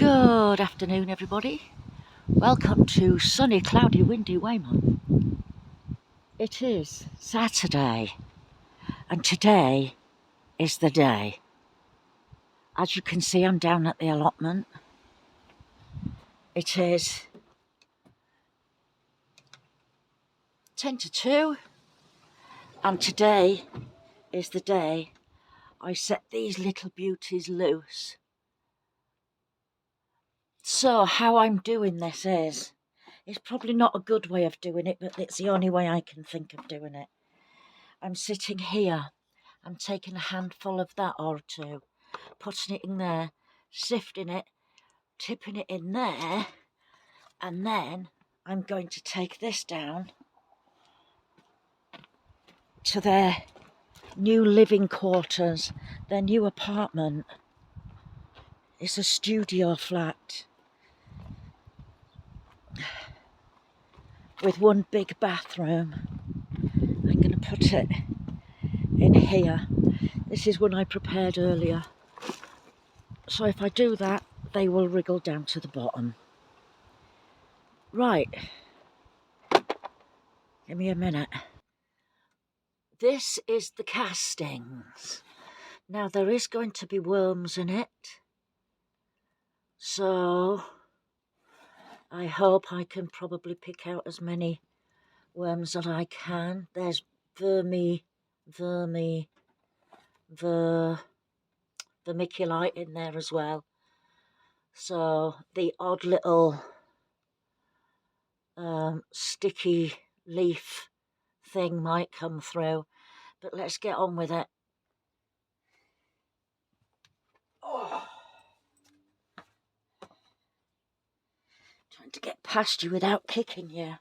Good afternoon, everybody. Welcome to sunny, cloudy, windy Weymouth. It is Saturday, and today is the day. As you can see, I'm down at the allotment. It is 10 to 2, and today is the day I set these little beauties loose. So how I'm doing this is, it's probably not a good way of doing it, but it's the only way I can think of doing it. I'm sitting here, I'm taking a handful of that or two, putting it in there, sifting it, tipping it in there, and then I'm going to take this down to their new living quarters, their new apartment. It's a studio flat with one big bathroom. I'm going to put it in here. This is one I prepared earlier. So if I do that, they will wriggle down to the bottom. Right. Give me a minute. This is the castings. Now there is going to be worms in it. So I hope I can probably pick out as many worms as I can. There's vermiculite in there as well. So the odd little sticky leaf thing might come through. But let's get on with it. Oh. Trying to get past you without kicking you.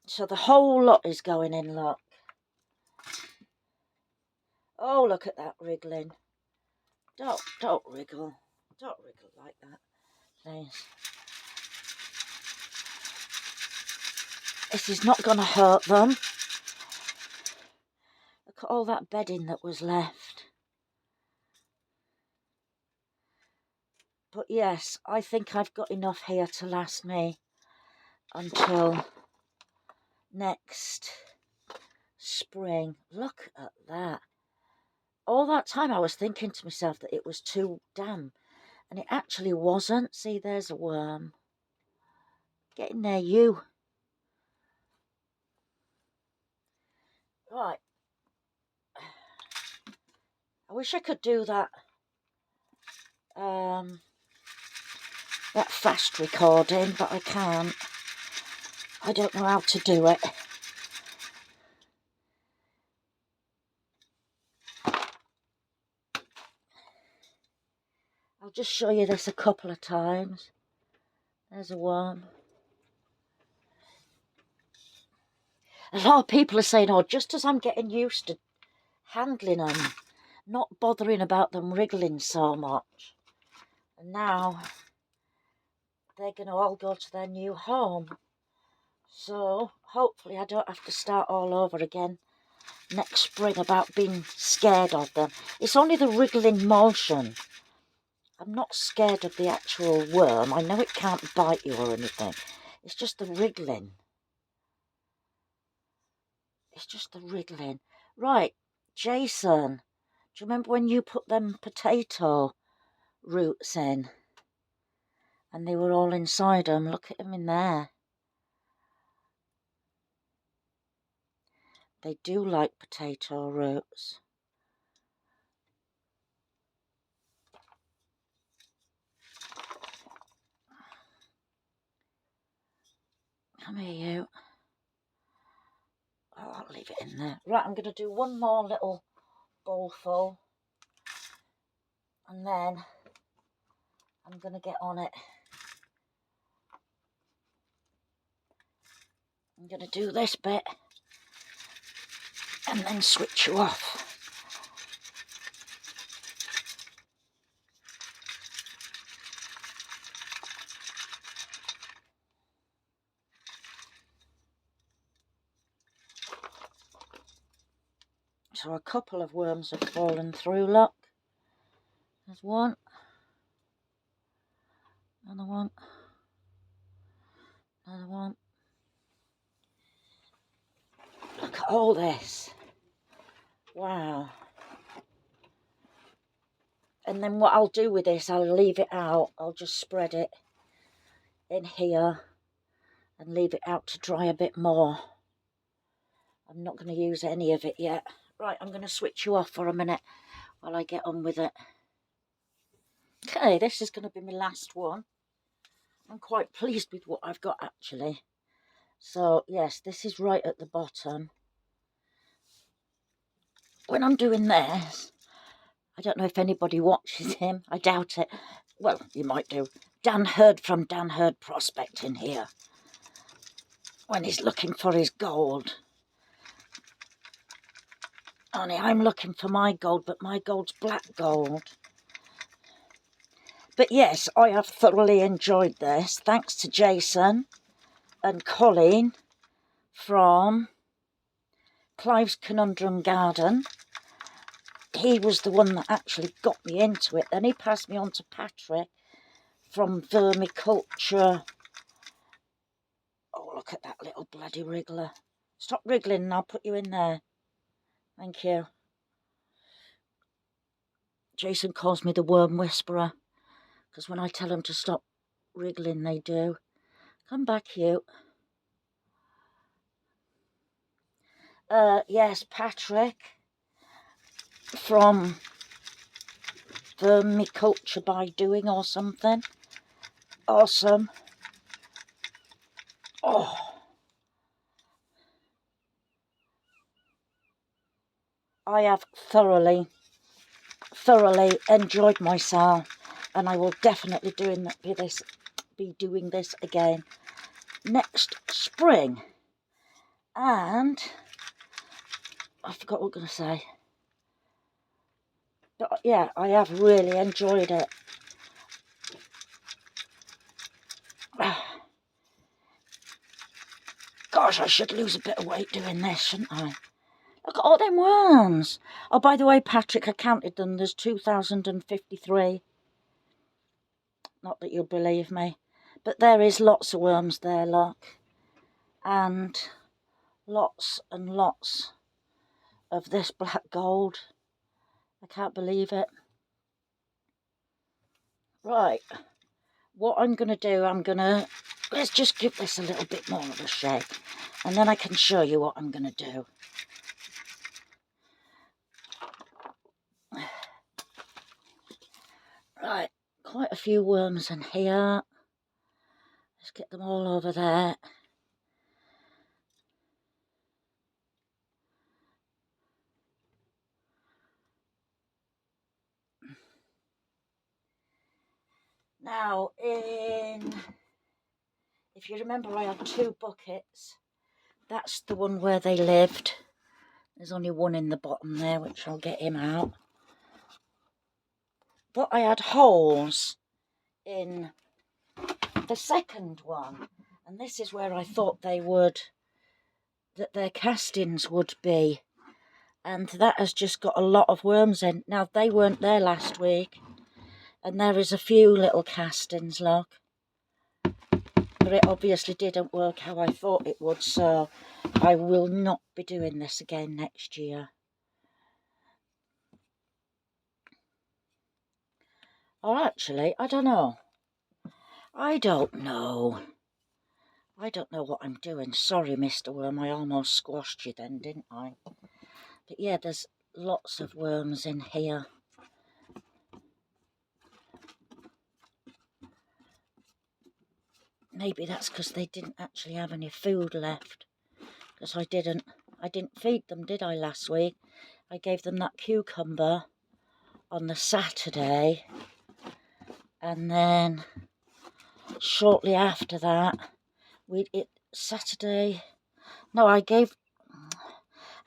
So the whole lot is going in, look. Oh, look at that wriggling. Don't wriggle. Don't wriggle like that, please. This is not going to hurt them. Look at all that bedding that was left. But yes, I think I've got enough here to last me until next spring. Look at that. All that time I was thinking to myself that it was too damp, and it actually wasn't. See, there's a worm. Get in there, you. Right. I wish I could do that that fast recording, but I can't. I don't know how to do it. I'll just show you this a couple of times. There's a worm. A lot of people are saying, oh, just as I'm getting used to handling them, not bothering about them wriggling so much. And now they're going to all go to their new home. So hopefully I don't have to start all over again next spring about being scared of them. It's only the wriggling motion. I'm not scared of the actual worm. I know it can't bite you or anything. It's just the wriggling. It's just the wriggling. Right, Jason, do you remember when you put them potato roots in? And they were all inside them. Look at them in there. They do like potato roots. Come here, you. Oh, I'll leave it in there. Right, I'm going to do one more little bowl full. And then I'm going to get on it. I'm going to do this bit. And then switch you off. So a couple of worms have fallen through, look. There's one. Another one. Another one. Look at all this. Wow. And then what I'll do with this, I'll leave it out. I'll just spread it in here and leave it out to dry a bit more. I'm not going to use any of it yet. Right, I'm going to switch you off for a minute while I get on with it. Okay, this is going to be my last one. I'm quite pleased with what I've got, actually. So, yes, this is right at the bottom. When I'm doing this, I don't know if anybody watches him. I doubt it. Well, you might do. Dan Hurd from Dan Hurd Prospecting here. When he's looking for his gold. Only I'm looking for my gold, but my gold's black gold. But yes, I have thoroughly enjoyed this. Thanks to Jason and Colleen from Clive's Conundrum Garden. He was the one that actually got me into it. Then he passed me on to Patrick from Vermiculture. Oh, look at that little bloody wriggler. Stop wriggling and I'll put you in there. Thank you. Jason calls me the worm whisperer, because when I tell them to stop wriggling, they do. Come back, you. Yes, Patrick from Vermiculture by Doing or something. Awesome. Oh. I have thoroughly enjoyed myself, and I will definitely be doing this again next spring. And I forgot what I was going to say. But yeah, I have really enjoyed it. Gosh, I should lose a bit of weight doing this, shouldn't I? Look at all them worms. Oh, by the way, Patrick, I counted them. There's 2,053. Not that you'll believe me. But there is lots of worms there, look. And lots and lots of this black gold. I can't believe it. Right. What I'm going to do, let's just give this a little bit more of a shake. And then I can show you what I'm going to do. Right, quite a few worms in here. Let's get them all over there. Now, if you remember, I had 2 buckets. That's the one where they lived. There's only one in the bottom there, which I'll get him out. But I had holes in the second one, and this is where I thought that their castings would be, and that has just got a lot of worms in. Now, they weren't there last week, and there is a few little castings, look, but it obviously didn't work how I thought it would, so I will not be doing this again next year. Or actually, I don't know. I don't know what I'm doing. Sorry, Mr. Worm, I almost squashed you then, didn't I? But yeah, there's lots of worms in here. Maybe that's because they didn't actually have any food left. Because I didn't feed them, did I, last week? I gave them that cucumber on the Saturday. And then shortly after that, Saturday. No, I gave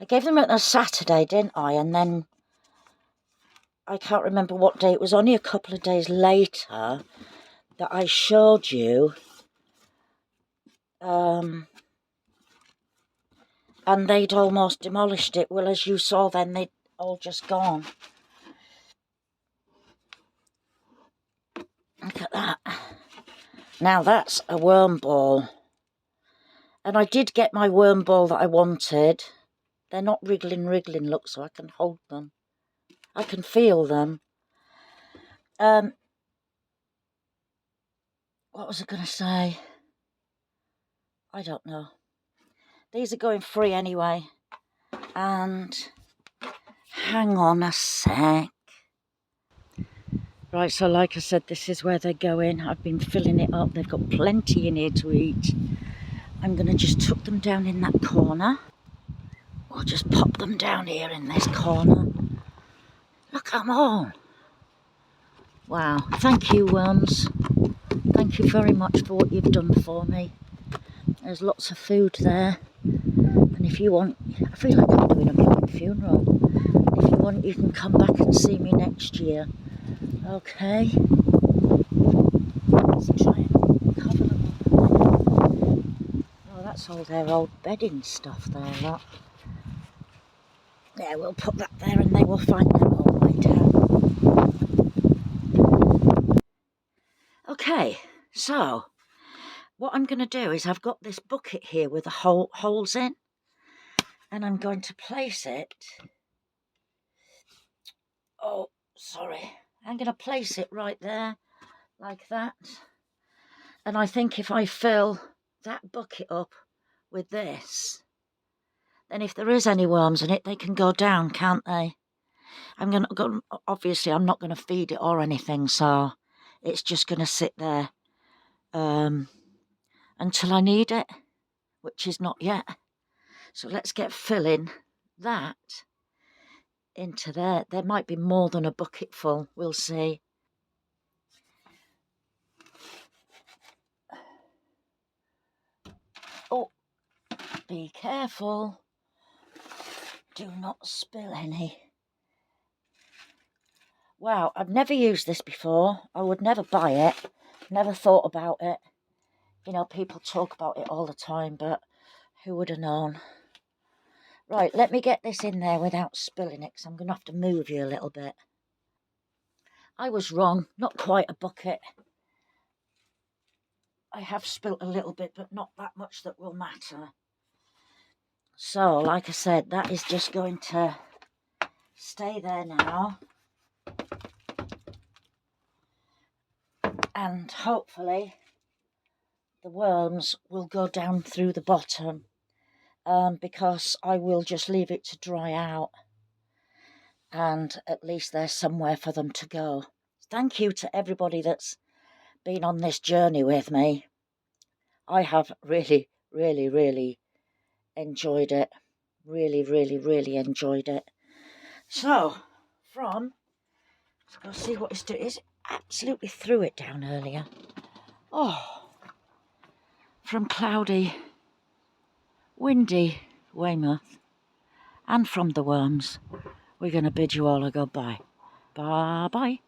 them on a Saturday, didn't I? And then I can't remember what day. It was only a couple of days later that I showed you. And they'd almost demolished it. Well, as you saw then, they'd all just gone. Now that's a worm ball. And I did get my worm ball that I wanted. They're not wriggling, look, so I can hold them. I can feel them. What was I going to say? I don't know. These are going free anyway. And hang on a sec. Right, so like I said, this is where they're going. I've been filling it up. They've got plenty in here to eat. I'm going to just tuck them down in that corner. Or just pop them down here in this corner. Look at them all. Wow, thank you, worms. Thank you very much for what you've done for me. There's lots of food there. And if you want, I feel like I'm doing a blooming funeral. If you want, you can come back and see me next year. Okay. Let's try and cover them up. Oh, that's all their old bedding stuff there, look. Yeah, we'll put that there and they will find their own way down. Okay, so what I'm going to do is I've got this bucket here with the holes in, and I'm going to place it. Oh, sorry. I'm going to place it right there, like that. And I think if I fill that bucket up with this, then if there is any worms in it, they can go down, can't they? Obviously, I'm not going to feed it or anything, so it's just going to sit there until I need it, which is not yet. So let's get filling that into there. There might be more than a bucket full, we'll see. Oh, be careful. Do not spill any. Wow, I've never used this before. I would never buy it. Never thought about it. You know, people talk about it all the time, but who would have known? Right, let me get this in there without spilling it, because I'm going to have to move you a little bit. I was wrong. Not quite a bucket. I have spilt a little bit, but not that much that will matter. So, like I said, that is just going to stay there now. And hopefully the worms will go down through the bottom, because I will just leave it to dry out. And at least there's somewhere for them to go. Thank you to everybody that's been on this journey with me. I have really, really, really enjoyed it. Really, really, really enjoyed it. So, let's go see what it's doing. It absolutely threw it down earlier. Oh, from cloudy, windy Weymouth, and from the worms, we're going to bid you all a goodbye. Bye-bye.